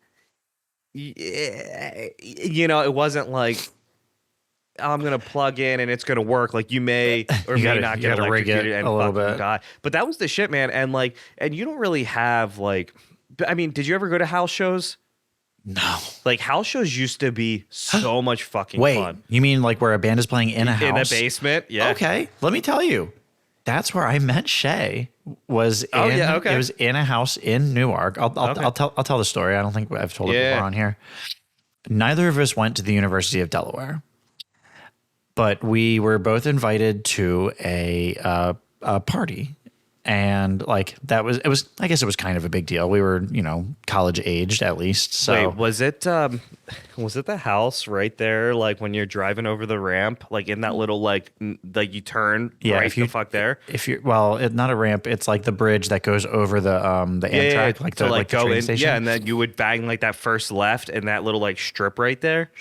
it wasn't like, I'm gonna plug in and it's gonna work. Like you may or may not get electrocuted and fucking die. But that was the shit, man. And like, and you don't really have like, I mean, did you ever go to house shows? No. Like house shows used to be so much fucking fun. You mean like where a band is playing in a house? In a basement? Yeah. Okay. Let me tell you. That's where I met Shay. It was in a house in Newark. I'll tell the story. I don't think I've told it before on here. Neither of us went to the University of Delaware, but we were both invited to a party, and like I guess it was kind of a big deal. We were, college aged at least. So wait, was it the house right there? Like when you're driving over the ramp, like in that little like you turn right the fuck there. If you're it's not a ramp. It's like the bridge that goes over the Amtrak, like the train station. Yeah, and then you would bang like that first left and that little like strip right there.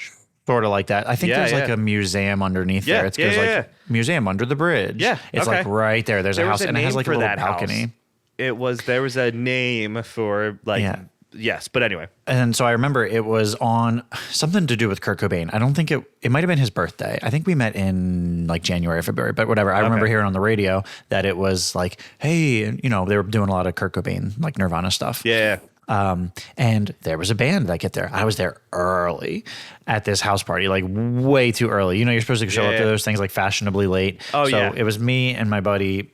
Sort of like that. I think there's like a museum underneath there. It goes like museum under the bridge. Yeah, it's like right there. There's a house and it has like a little balcony. House. There was a name for like yes, but anyway. And so I remember it was on something to do with Kurt Cobain. I don't think it might have been his birthday. I think we met in like January or February, but whatever. I remember hearing on the radio that it was like, hey, they were doing a lot of Kurt Cobain, like Nirvana stuff. Yeah. And there was a band that get there. I was there early at this house party, like way too early. You're supposed to show up to those things like fashionably late. Oh, so it was me and my buddy.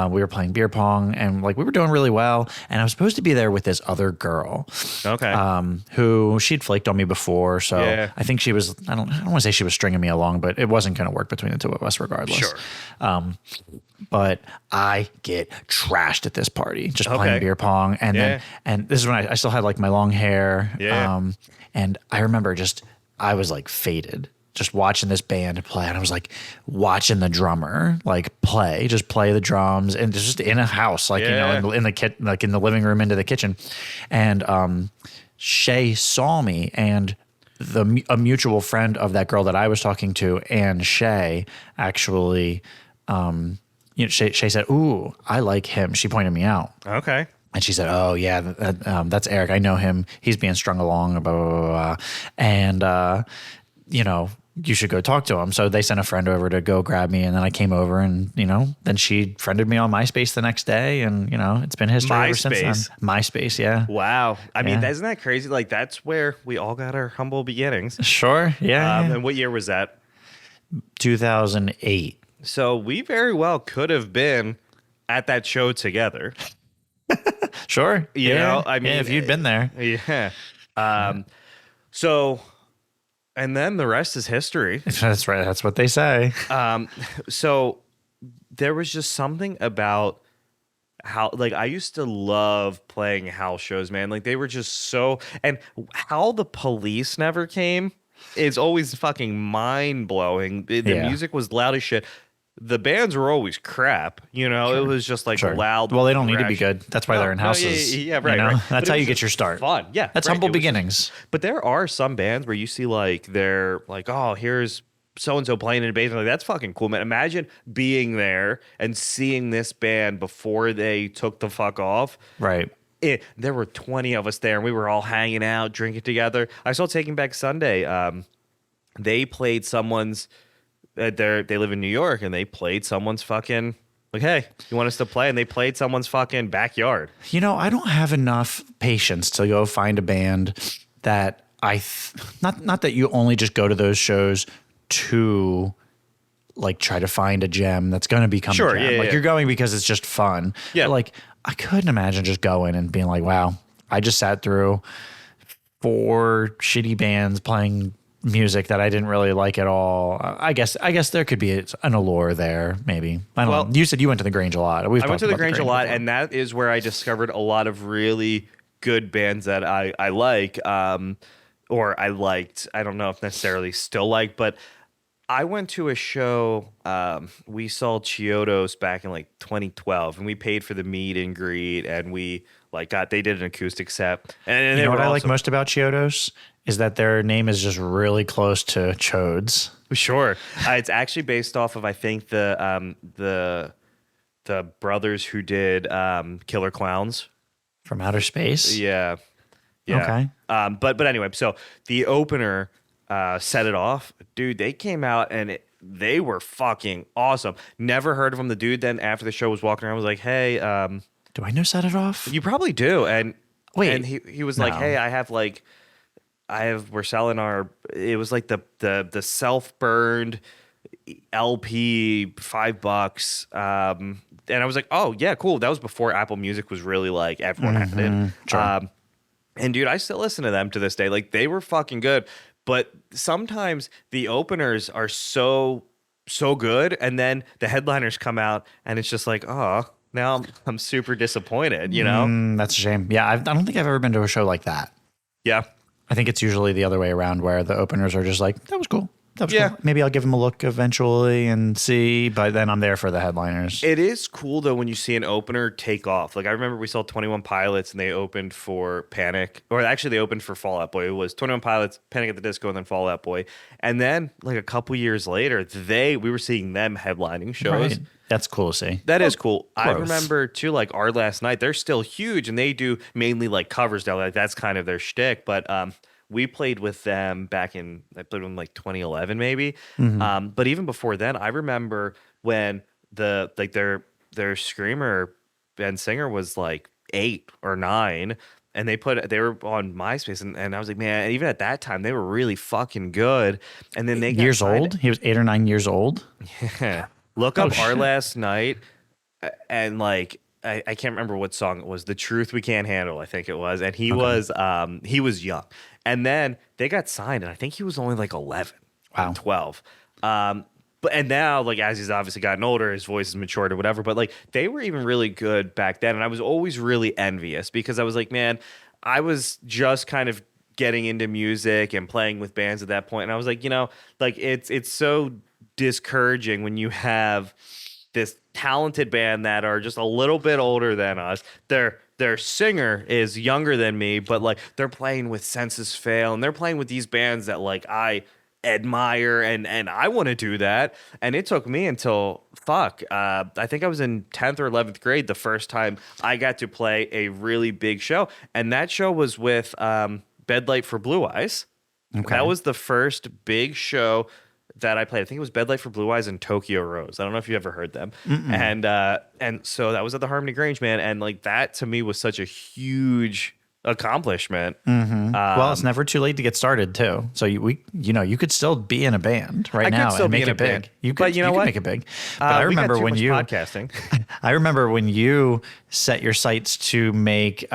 We were playing beer pong and like we were doing really well. And I was supposed to be there with this other girl. Okay. Who she'd flaked on me before. So I think she was, I don't want to say she was stringing me along, but it wasn't going to work between the two of us regardless. Sure. But I get trashed at this party, just playing beer pong. And then, and this is when I still had like my long hair. Yeah. And I remember I was like faded just watching this band play. And I was like watching the drummer like play the drums and just in a house, like, in the like in the living room into the kitchen. And, Shay saw me and a mutual friend of that girl that I was talking to and Shay actually, Shay said, "Ooh, I like him." She pointed me out. Okay. And she said, "Oh yeah, that's Eric. I know him. He's being strung along, blah, blah, blah, blah. And you should go talk to him." So they sent a friend over to go grab me, and then I came over, and then she friended me on MySpace the next day, and it's been history ever since then. MySpace, yeah. Wow. I mean, isn't that crazy? Like that's where we all got our humble beginnings. Sure. Yeah. And what year was that? 2008. So we very well could have been at that show together. Sure. You know, I yeah, mean, if you'd been there. yeah. So, and then the rest is history. That's right. That's what they say. So there was just something about how, like, I used to love playing house shows, man. Like, they were just so, and how the police never came is always fucking mind blowing. The Yeah. music was loud as shit. The bands were always crap, you know. It was just like Sure. loud. Well, they don't need to be thrash. good. That's why they're in houses. Yeah, right, you know? right. That's But it how was you get just your start. Fun, yeah. That's right. humble It was just- beginnings. But there are some bands where you see like they're like, oh, here's so and so playing in a basement. Like, that's fucking cool, man. Imagine being there and seeing this band before they took the fuck off. Right. There were 20 of us there, and we were all hanging out, drinking together. I saw Taking Back Sunday. They played someone's. They live in New York, and they played someone's fucking. Like, hey, you want us to play? And they played someone's fucking backyard. You know, I don't have enough patience to go find a band that not that you only just go to those shows to like try to find a gem that's going to become Sure, a gem. yeah, like yeah. you're going because it's just fun. Yeah. But, like I couldn't imagine just going and being like, wow, I just sat through 4 shitty bands playing music that I didn't really like at all. I guess there could be an allure there, maybe. I don't know. You said you went to the Grange a lot. I went to the Grange a lot, and that is where I discovered a lot of really good bands that I like, or I liked. I don't know if necessarily still like, but I went to a show. We saw Chiodos back in like 2012, and we paid for the meet and greet, and we they did an acoustic set. And You know what I like most about Chiodos is that their name is just really close to Chodes. Sure, it's actually based off of I think the brothers who did Killer Clowns. From outer space? Yeah. Okay. But anyway, so the opener set it off. Dude, they came out and they were fucking awesome. Never heard of them. The dude then after the show was walking around was like, hey, Do I know Set It Off? you probably do. And Wait, and he was like, no. hey, we're selling it was like the self-burned LP, $5. And I was like, oh yeah, cool. That was before Apple Music was really like everyone had it. Sure. And dude, I still listen to them to this day. Like they were fucking good. But sometimes the openers are so good, and then the headliners come out, and it's just like, oh, now I'm super disappointed. You know? That's a shame. Yeah, I don't think I've ever been to a show like that. Yeah. I think it's usually the other way around where the openers are just like, that was cool. That was Yeah. cool. Maybe I'll give them a look eventually and see, but then I'm there for the headliners. It is cool though when you see an opener take off. Like I remember we saw 21 Pilots and they opened for Panic, or actually they opened for Fall Out Boy. It was 21 Pilots, Panic at the Disco, and then Fall Out Boy. And then like a couple years later, we were seeing them headlining shows. Right. That's cool to see. That is cool. I growth. remember too, like Our Last Night, they're still huge and they do mainly like covers now. Like that's kind of their shtick. But we played with them I played with them like 2011 maybe. But even before then, I remember when their screamer and singer was like 8 or 9. And they were on MySpace, and I was like, man, even at that time, they were really fucking good. And then they got Years signed- old? He was 8 or 9 years old? Look up Our shit. Last Night, and like I can't remember what song it was. The Truth We Can't Handle, I think it was. And he was young. And then they got signed, and I think he was only like 11, Wow. 12. And now, like as he's obviously gotten older, his voice has matured or whatever. But like they were even really good back then, and I was always really envious because I was like, man, I was just kind of getting into music and playing with bands at that point, and I was like, like it's so discouraging when you have this talented band that are just a little bit older than us. Their singer is younger than me, but like they're playing with Senses Fail, and they're playing with these bands that like I admire, and I want to do that. And it took me until I think I was in 10th or 11th grade the first time I got to play a really big show, and that show was with Bedlight for Blue Eyes. Okay. That was the first big show that I played. I think it was Bedlight for Blue Eyes and Tokyo Rose. I don't know if you ever heard them. And so that was at the Harmony Grange, man. And like that to me was such a huge accomplishment. Well, it's never too late to get started too. So you could still be in a band right I could now still and be make in it a big. band. You could, But you know what? make it big. But I We got remember too when much you podcasting. I remember when you set your sights to make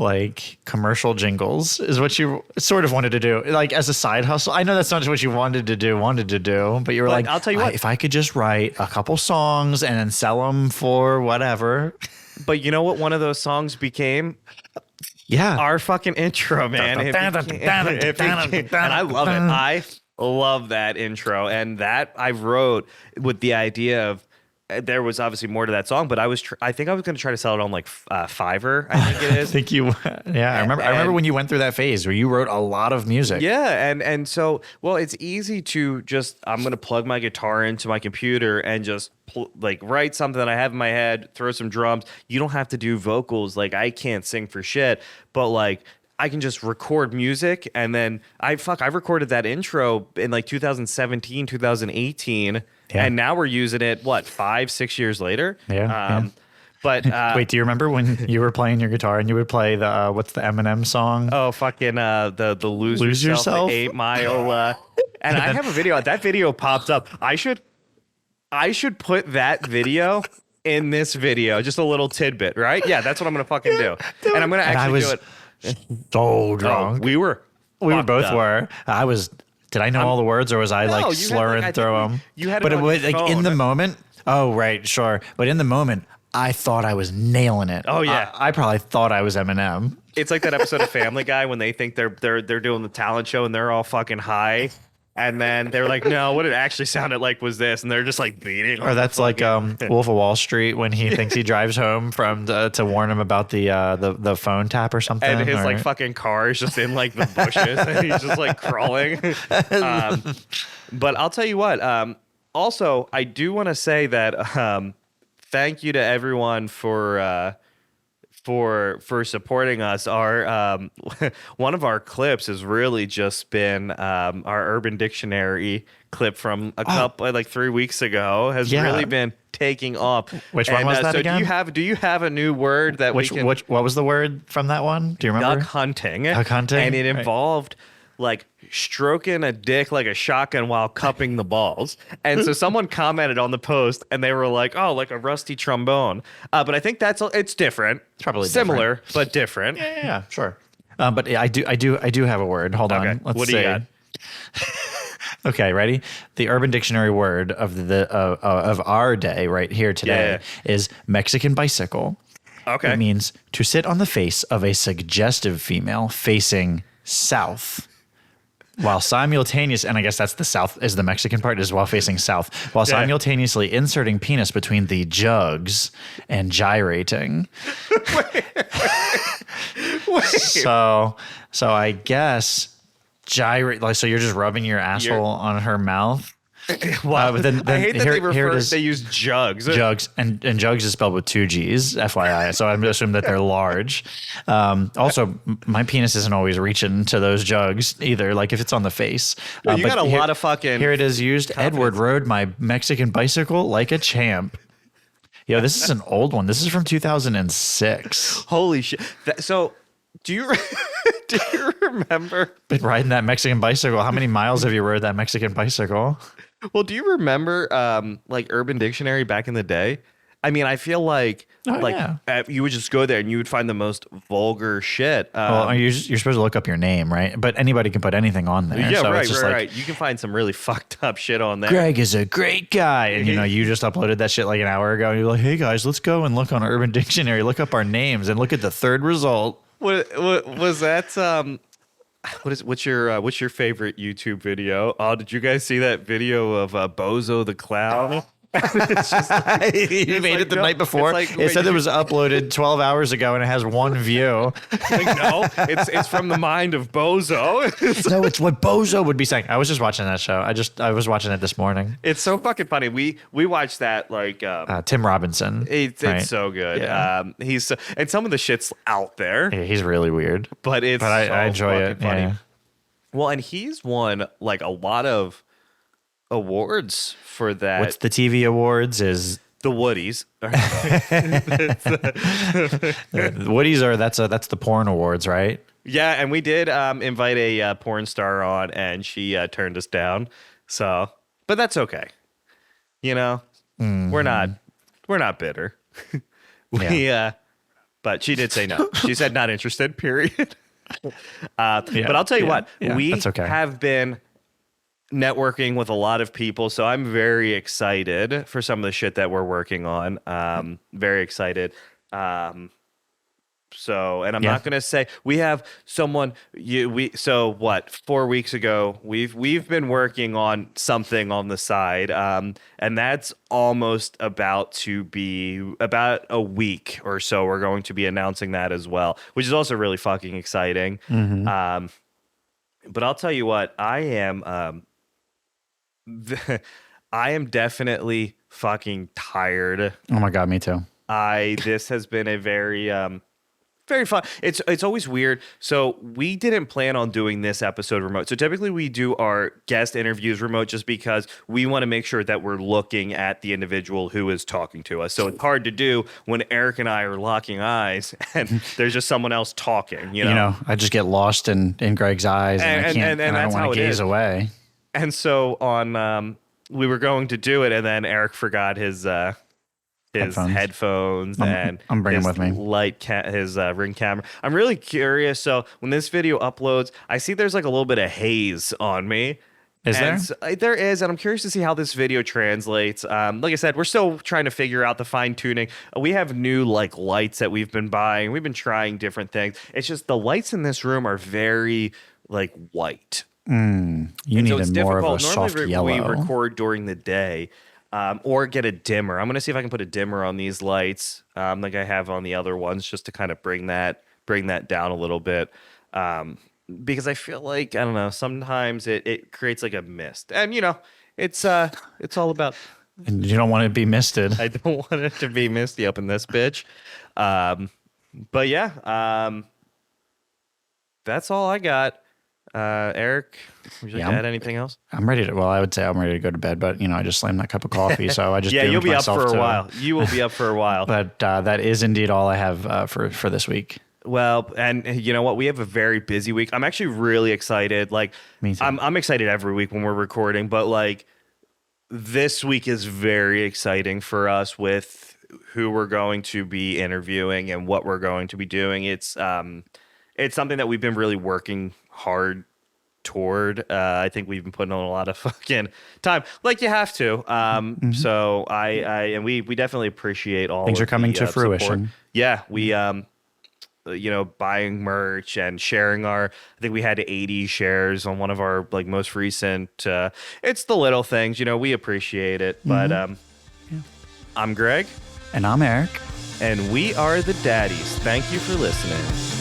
like commercial jingles is what you sort of wanted to do, like as a side hustle. I know that's not what you wanted to do, but you were But like, I'll tell you what. if I could just write a couple songs and then sell them for whatever. But you know what? One of those songs became Yeah. our fucking intro, man. And I love it. I love that intro, and that I wrote with the idea of. There was obviously more to that song, but I think I was going to try to sell it on like Fiverr. I think it I is. think you, yeah, I remember when you went through that phase where you wrote a lot of music. Yeah, and so it's easy to just I'm gonna plug my guitar into my computer and just like write something that I have in my head, throw some drums. You don't have to do vocals. Like I can't sing for shit, but like I can just record music, and then I recorded that intro in like 2017, 2018, Yeah. and now we're using it 5-6 years later. Yeah. But Wait, do you remember when you were playing your guitar and you would play the what's the Eminem song? oh fucking the Lose Yourself? the 8 Mile and I have a video. That video popped up. I should put that video in this video, just a little tidbit, right? Yeah, that's what I'm gonna fucking do. And I'm gonna actually do it. So drunk. We were both up. were. I was. Did I know all the words, or was I No, you like had, slurring like, I through think them? you had it but on it was your like in the phone. moment. Oh right, sure. But in the moment, I thought I was nailing it. Oh, yeah. I probably thought I was Eminem. It's like that episode of Family Guy when they think they're doing the talent show and they're all fucking high, and then they're like, no, what it actually sounded like was this, and they're just like beating. Or that's like Wolf of Wall Street when he thinks he drives home from to warn him about the phone tap or something. And his or, like fucking car is just in like the bushes and he's just like crawling. But I'll tell you what. Also, I do want to say that thank you to everyone for supporting us. Our one of our clips has really just been our Urban Dictionary clip from a couple like 3 weeks ago has Yeah. really been taking off. Which one was that so again? Do you have a new word that which we can? what was the word from that one? Do you remember? Duck hunting. Duck hunting? And it Right. involved like stroking a dick like a shotgun while cupping the balls. And so someone commented on the post and they were like, oh, like a rusty trombone. But I think it's different. It's probably similar, but different. Yeah, sure. But I do have a word. Hold on. Okay. Let's What do see. you got? Okay, ready? The Urban Dictionary word of our day right here today is Mexican bicycle. Okay. It means to sit on the face of a suggestive female facing south. While simultaneous, and I guess that's the south is the Mexican part, is while facing south, while simultaneously inserting penis between the jugs and gyrating. Wait. So I guess gyrate, like, so you're just rubbing your asshole on her mouth. Wow. But then I hate that here it is. they use jugs. Jugs and jugs is spelled with 2 G's, FYI. So I'm assuming that they're large. Also, my penis isn't always reaching to those jugs either. Like if it's on the face. You But got a lot of fucking. Here it is used. Edward rode my Mexican bicycle like a champ. Yo, this is an old one. This is from 2006. Holy shit. So do you remember? Been riding that Mexican bicycle. How many miles have you rode that Mexican bicycle? Well, do you remember like Urban Dictionary back in the day? I mean, I feel like you would just go there and you would find the most vulgar shit. Well, you're supposed to look up your name, right? But anybody can put anything on there. Yeah, so right, it's just right. You can find some really fucked up shit on there. Greg is a great guy. And, you just uploaded that shit like an hour ago. And you're like, hey, guys, let's go and look on Urban Dictionary, look up our names, and look at the third result. What was that? What's your favorite YouTube video? Oh, did you guys see that video of Bozo the Clown? It's just like, You made it the night before. It said it was uploaded 12 hours ago and it has 1 view. like, no, it's from the mind of Bozo. No, it's what Bozo would be saying. I was just watching that show. I was watching it this morning. It's so fucking funny. We watched that like Tim Robinson. it's right? so good. Yeah. And some of the shit's out there, Yeah, he's really weird. but it's I enjoy fucking it. funny. Yeah. Well, and he's won like a lot of awards for that. What's the TV awards is the Woodies. The Woodies are that's the porn awards, right? Yeah, and we did invite a porn star on, and she turned us down. So, but that's okay. You know, we're not bitter. But she did say no. She said not interested. Period. But I'll tell you what, we that's okay. have been networking with a lot of people, so I'm very excited for some of the shit that we're working on. Very excited. So, and I'm not going to say we have someone so what, 4 weeks ago, we've been working on something on the side. And that's almost about to be about a week or so. We're going to be announcing that as well, which is also really fucking exciting. But I'll tell you what, I am definitely fucking tired. Oh my God, me too. This has been a very fun. It's always weird. So we didn't plan on doing this episode remote. So typically we do our guest interviews remote just because we want to make sure that we're looking at the individual who is talking to us. So it's hard to do when Eric and I are locking eyes and there's just someone else talking. You know, I just get lost in Greg's eyes and I can't. And I don't want to gaze away. And so on, we were going to do it, and then Eric forgot his headphones and I'm bringing his them with me. His ring camera. I'm really curious. So when this video uploads, I see there's like a little bit of haze on me. There is, and I'm curious to see how this video translates. Like I said, we're still trying to figure out the fine tuning. We have new lights that we've been buying. We've been trying different things. It's just the lights in this room are very white. You need more of a soft yellow. We record during the day. Or get a dimmer. I'm going to see if I can put a dimmer on these lights, like I have on the other ones, just to kind of bring that down a little bit. Because I feel like, I don't know, sometimes it creates like a mist. And, it's all about... And you don't want it to be misted. I don't want it to be misty up in this bitch. But yeah, that's all I got. Eric, would you like to add anything else? I'm ready to. Well, I would say I'm ready to go to bed, but I just slammed that cup of coffee, so I just you'll be up for a while. You will be up for a while. But that is indeed all I have for this week. Well, and you know what? We have a very busy week. I'm actually really excited. Me too. I'm excited every week when we're recording, but this week is very exciting for us with who we're going to be interviewing and what we're going to be doing. It's something that we've been really working hard toward. I think we've been putting on a lot of fucking time, like you have to. So and we definitely appreciate all things of are coming the, to fruition. Support. Yeah, we buying merch and sharing I think we had 80 shares on one of our most recent. It's the little things, we appreciate it. But I'm Greg, and I'm Eric, and we are the Daddies. Thank you for listening.